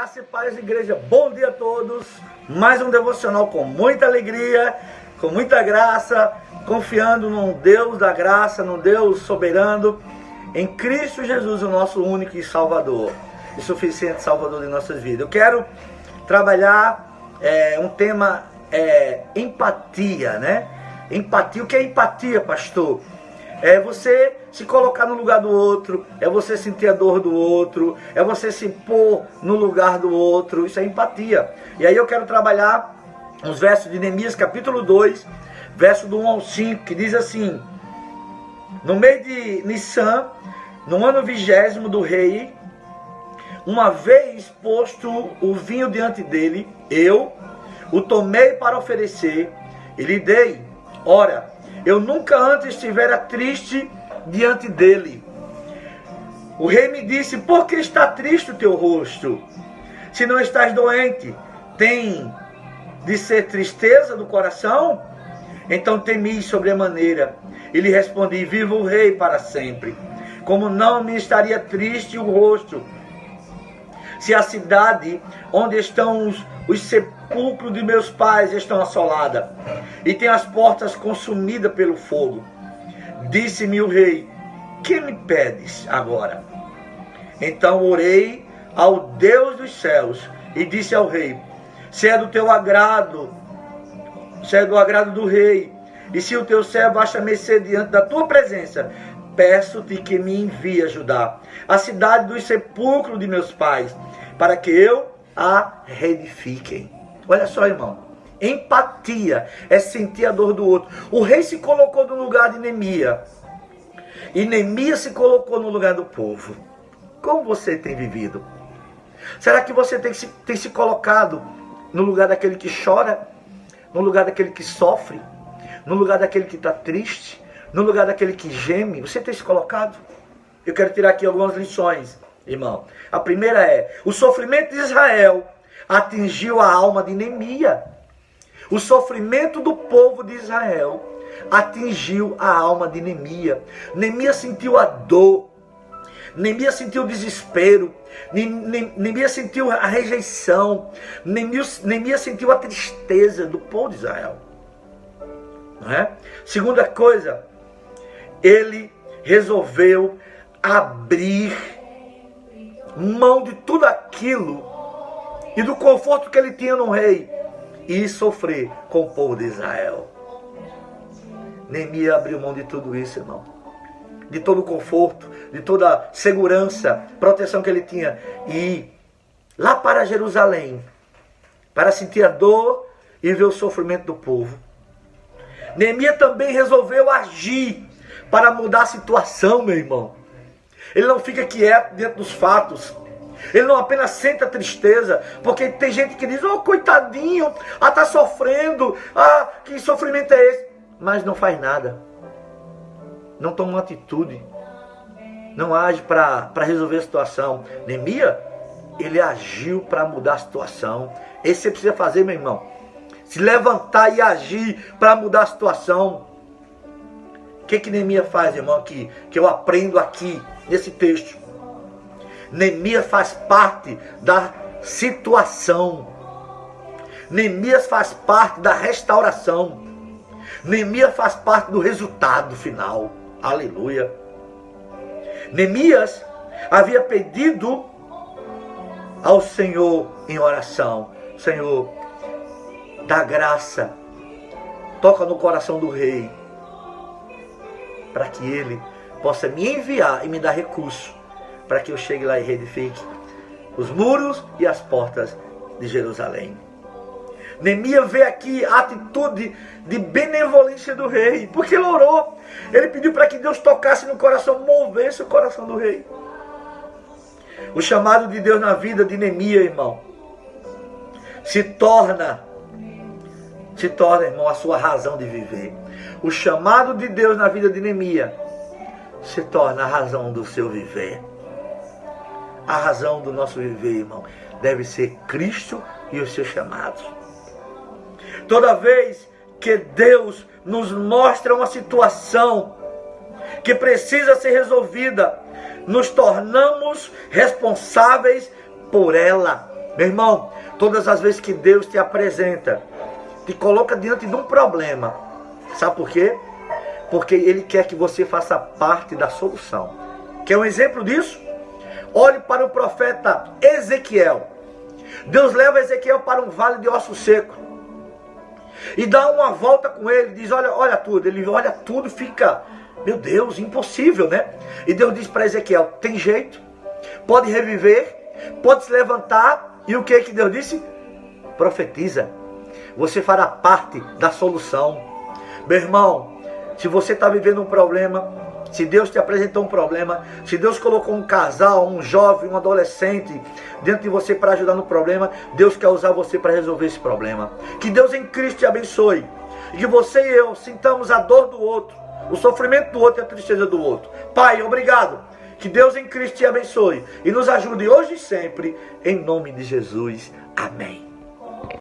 Graça e paz, igreja. Bom dia a todos. Mais um devocional com muita alegria, com muita graça, confiando num Deus da graça, num Deus soberano, em Cristo Jesus, o nosso único e Salvador, e suficiente Salvador de nossas vidas. Eu quero trabalhar um tema, empatia, né? Empatia. O que é empatia, pastor? É você se colocar no lugar do outro, é você sentir a dor do outro, é você se pôr no lugar do outro. Isso é empatia. E aí eu quero trabalhar os versos de Neemias capítulo 2, verso do 1 ao 5, que diz assim: no mês de Nissan, no ano 20º do rei, uma vez posto o vinho diante dele, eu o tomei para oferecer e lhe dei. Ora, eu nunca antes estivera triste diante dele. O rei me disse: por que está triste o teu rosto? Se não estás doente, tem de ser tristeza do coração? Então temi sobremaneira e lhe respondi: viva o rei para sempre. Como não me estaria triste o rosto, se a cidade onde estão os sepulcros de meus pais estão assolada, e tem as portas consumidas pelo fogo. Disse-me o rei: que me pedes agora? Então orei ao Deus dos céus e disse ao rei: se é do teu agrado, se é do agrado do rei, e se o teu servo acha mercê diante da tua presença, peço-te que me envie a Judá, a cidade dos sepulcros de meus pais, para que eu a reedifiquem. Olha só, irmão, empatia é sentir a dor do outro. O rei se colocou no lugar de Neemias, e Neemias se colocou no lugar do povo. Como você tem vivido? Será que você tem se colocado no lugar daquele que chora, no lugar daquele que sofre, no lugar daquele que está triste, no lugar daquele que geme? Você tem se colocado? Eu quero tirar aqui algumas lições, irmão. A primeira é: o sofrimento de Israel atingiu a alma de Neemias. O sofrimento do povo de Israel atingiu a alma de Neemias. Neemias sentiu a dor, Neemias sentiu o desespero, Neemias sentiu a rejeição, Neemias sentiu a tristeza do povo de Israel. Não é? Segunda coisa, ele resolveu abrir mão de tudo aquilo e do conforto que ele tinha no rei e sofrer com o povo de Israel. Neemias abriu mão de tudo isso, irmão. De todo o conforto, de toda a segurança, proteção que ele tinha, e ir lá para Jerusalém para sentir a dor e ver o sofrimento do povo. Neemias também resolveu agir para mudar a situação, meu irmão. Ele não fica quieto diante dos fatos. Ele não apenas sente a tristeza, porque tem gente que diz: oh, coitadinho, está sofrendo, que sofrimento é esse? Mas não faz nada. Não toma uma atitude. Não age para resolver a situação. Neemias, ele agiu para mudar a situação. Esse você precisa fazer, meu irmão. Se levantar e agir para mudar a situação. O que Neemias faz, irmão, aqui? Que eu aprendo aqui, nesse texto. Neemias faz parte da situação. Neemias faz parte da restauração. Neemias faz parte do resultado final. Aleluia. Neemias havia pedido ao Senhor em oração: Senhor, dá graça, toca no coração do rei, para que ele possa me enviar e me dar recurso, para que eu chegue lá e reedifique os muros e as portas de Jerusalém. Neemias vê aqui a atitude de benevolência do rei, porque ele orou. Ele pediu para que Deus tocasse no coração, movesse o coração do rei. O chamado de Deus na vida de Neemias, irmão, se torna, irmão, a sua razão de viver. O chamado de Deus na vida de Neemias se torna a razão do seu viver. A razão do nosso viver, irmão, deve ser Cristo e os seus chamados. Toda vez que Deus nos mostra uma situação que precisa ser resolvida, nos tornamos responsáveis por ela. Meu irmão, todas as vezes que Deus te apresenta, te coloca diante de um problema, sabe por quê? Porque Ele quer que você faça parte da solução. Quer um exemplo disso? Olhe para o profeta Ezequiel. Deus leva Ezequiel para um vale de ossos secos e dá uma volta com ele, diz, olha tudo. Ele olha tudo e fica, meu Deus, impossível, né? E Deus diz para Ezequiel, tem jeito, pode reviver, pode se levantar. E o que Deus disse? Profetiza, você fará parte da solução. Meu irmão, se você está vivendo um problema, se Deus te apresentou um problema, se Deus colocou um casal, um jovem, um adolescente diante de você para ajudar no problema, Deus quer usar você para resolver esse problema. Que Deus em Cristo te abençoe. E que você e eu sintamos a dor do outro, o sofrimento do outro e a tristeza do outro. Pai, obrigado. Que Deus em Cristo te abençoe e nos ajude hoje e sempre, em nome de Jesus. Amém.